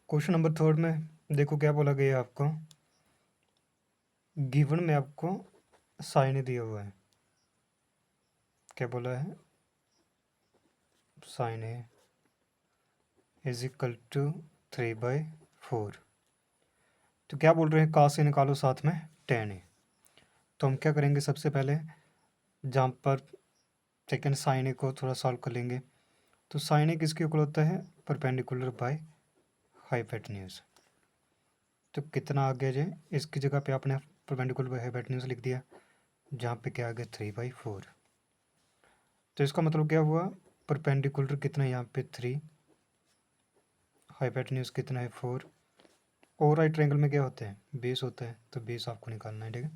Question number third में देखो क्या बोला गया है आपको। गिवन में आपको साइन दिया हुआ है। क्या बोला है? Sine A is equal to 3/4। तो क्या बोल रहे हैं, का से निकालो साथ में टेन ए। तो हम क्या करेंगे, सबसे पहले जहाँ पर सेकेंड साइन ए को थोड़ा सॉल्व कर लेंगे। तो साइन ए किसके इक्वल होता है? Perpendicular by hypotenuse. तो कितना आ गया जी, इसकी जगह पे आपने परपेंडिकुलर बाय हाइपोटेन्यूज लिख दिया, जहाँ पे क्या आ गया 3/4। तो इसका मतलब क्या हुआ, परपेंडिकुलर कितना है यहाँ पे 3, हाइपोटेन्यूज कितना है 4, और राइट ट्रायंगल में क्या होता है? बेस होता है। तो बेस आपको निकालना है, ठीक है।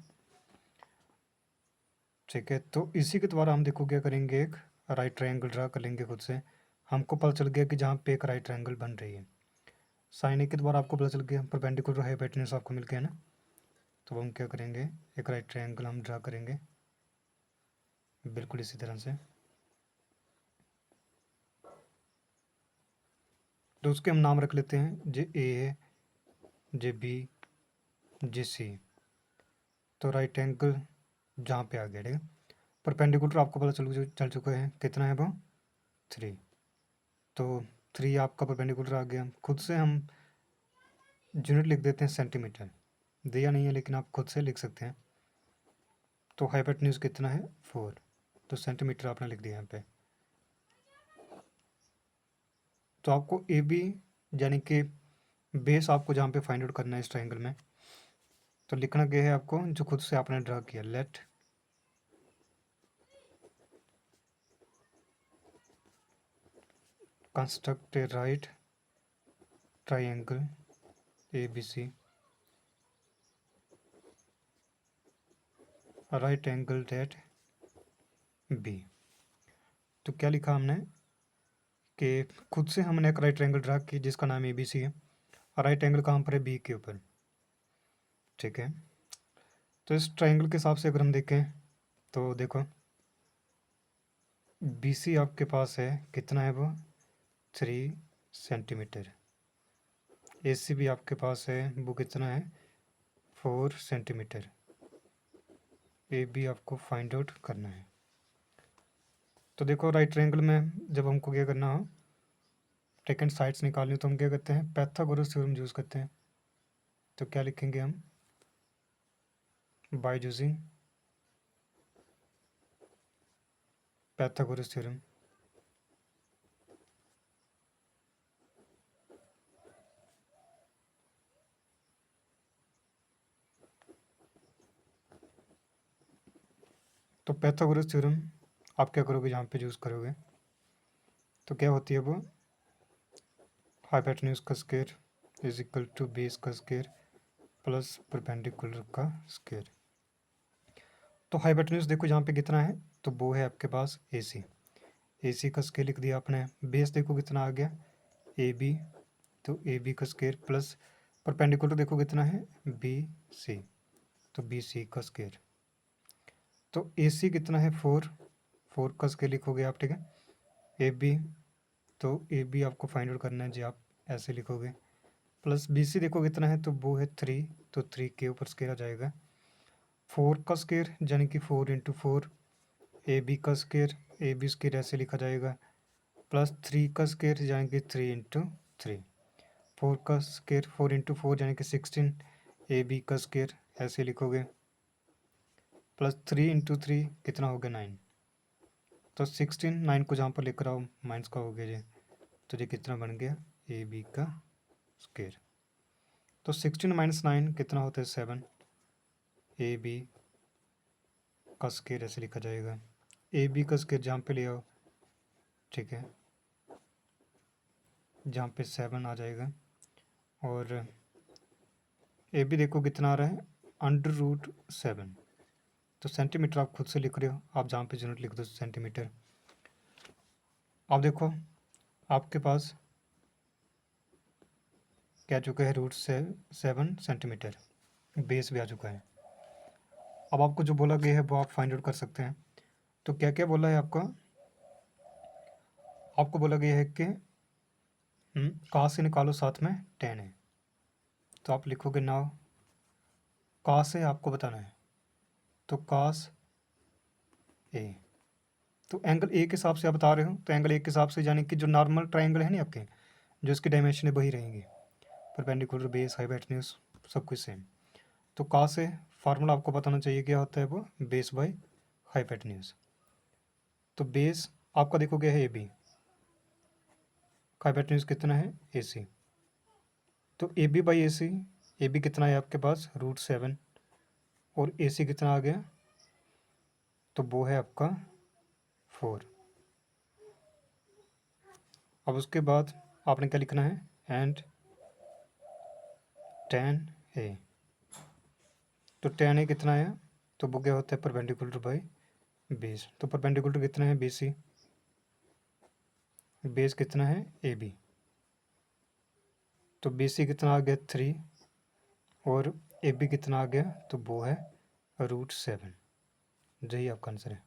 ठीक है, तो इसी के द्वारा हम देखो क्या करेंगे, एक राइट ट्रायंगल ड्रा कर लेंगे खुद से। हमको पता चल गया कि जहाँ पे एक राइट ट्रायंगल बन रही है, साइन ए के द्वारा आपको पता चल गया, परपेंडिकुलर हाइपोटेन्यूज आपको मिल गया ना। तो हम क्या करेंगे, एक राइट ट्रायंगल हम ड्रा करेंगे बिल्कुल इसी तरह से। तो उसके हम नाम रख लेते हैं, जे ए है, जे बी, जे सी। तो राइट एंगल जहाँ पे आ गया, ठीक है। परपेंडिकुलर आपको पता चल चुका है, कितना है वो 3। तो 3 आपका परपेंडिकुलर आ गया। खुद से हम यूनिट लिख देते हैं सेंटीमीटर, दिया नहीं है लेकिन आप खुद से लिख सकते हैं। तो हाइपोटेन्यूज कितना है 4, तो सेंटीमीटर आपने लिख दिया यहाँ पे। तो आपको ए बी यानी कि बेस आपको जहाँ पे फाइंड आउट करना है इस ट्रायंगल में, तो लिखना क्या है आपको, जो खुद से आपने ड्रा किया। Let construct a right triangle ABC, right angle at B। तो क्या लिखा हमने कि खुद से हमने एक राइट एंगल ड्रा की जिसका नाम ABC है, और राइट एंगल कहाँ पर है? B के ऊपर, ठीक है। तो इस ट्रायंगल के हिसाब से अगर हम देखें तो देखो BC आपके पास है, कितना है वो 3 सेंटीमीटर। AC भी आपके पास है, वो कितना है 4 सेंटीमीटर। AB आपको फाइंड आउट करना है। तो देखो राइट ट्रायंगल में जब हमको क्या करना हो, सेकेंड साइड्स निकालनी, तो हम क्या करते हैं, पाइथागोरस थ्योरम यूज़ करते हैं। तो क्या लिखेंगे हम, बाय यूजिंग पाइथागोरस थ्योरम। तो पाइथागोरस थ्योरम आप क्या करोगे, यहाँ पे यूज़ करोगे तो क्या होती है वो, हाइपोटेन्यूज का square is equal to base का स्क्वायर प्लस परपेंडिकुलर का स्क्वायर। तो हाइपोटेन्यूज देखो यहाँ पे कितना है, तो वो है आपके पास AC का स्क्वायर लिख दिया आपने। बेस देखो कितना आ गया AB, तो AB का स्क्वायर प्लस परपेंडिकुलर देखो कितना है BC, तो BC का स्क्वायर। तो AC कितना है 4 का स्क्वायर लिखोगे आप, ठीक है। AB, तो AB आपको फाइंड आउट करना है जी, आप ऐसे लिखोगे। प्लस BC देखो कितना है, तो वो है 3, तो 3 के ऊपर स्क्वायर आ जाएगा। 4 का स्क्वायर यानी कि 4 × 4, AB का स्क्वायर, AB स्क्वायर ऐसे लिखा जाएगा, प्लस 3 का स्क्वायर यानी कि 3 × 3, 4 का स्क्वायर 4 × 4 यानी कि 16, AB का स्क्वायर ऐसे लिखोगे, प्लस 3 × 3 कितना हो गया 9। तो 16, 9 को जहाँ पर लेकर आओ माइनस का हो गया जी, तो ये कितना बन गया AB का स्क्वायर। तो 16 - 9 कितना होता है 7, AB का स्क्वायर ऐसे लिखा जाएगा। AB का स्क्वायर जहाँ पे ले आओ, ठीक है, जहाँ पे 7 आ जाएगा। और AB देखो कितना आ रहा है √7। तो सेंटीमीटर आप खुद से लिख रहे हो, आप जहाँ पे यूनिट लिख दो सेंटीमीटर। अब देखो आपके पास क्या चुका है √7 सेंटीमीटर, बेस भी आ चुका है। अब आपको जो बोला गया है वो आप फाइंड आउट कर सकते हैं। तो क्या क्या बोला है आपको बोला गया है कि cos से निकालो, साथ में tan है, तो आप लिखोगे नाउ cos है आपको बताना है, तो cos a, तो एंगल ए के हिसाब से आप बता रहे हो, तो एंगल ए के हिसाब से यानी कि जो नॉर्मल ट्राइंगल है ना आपके, जो इसकी डायमेंशन वही रहेंगी, परपेंडिकुलर, बेस, हाइपोटेन्यूज सब कुछ सेम। तो cos से फार्मूला आपको बताना चाहिए क्या होता है, वो बेस बाई हाइपोटेन्यूज। तो बेस आपका देखोगे है ए बी, हाइपोटेन्यूज कितना है ए सी, तो A B by A C, A B कितना है आपके पास √7 और ए सी कितना आ गया, तो वो है आपका 4। अब उसके बाद आपने क्या लिखना है, एंड tan ए, तो tan ए कितना है, तो वो क्या होता है परपेंडिकुलर बाई बेस, तो परपेंडिकुलर कितना है बी सी, बेस कितना है ए बी, तो बी सी कितना आ गया 3 और ए बी कितना आ गया, तो वो है √7। यही आपका आंसर है।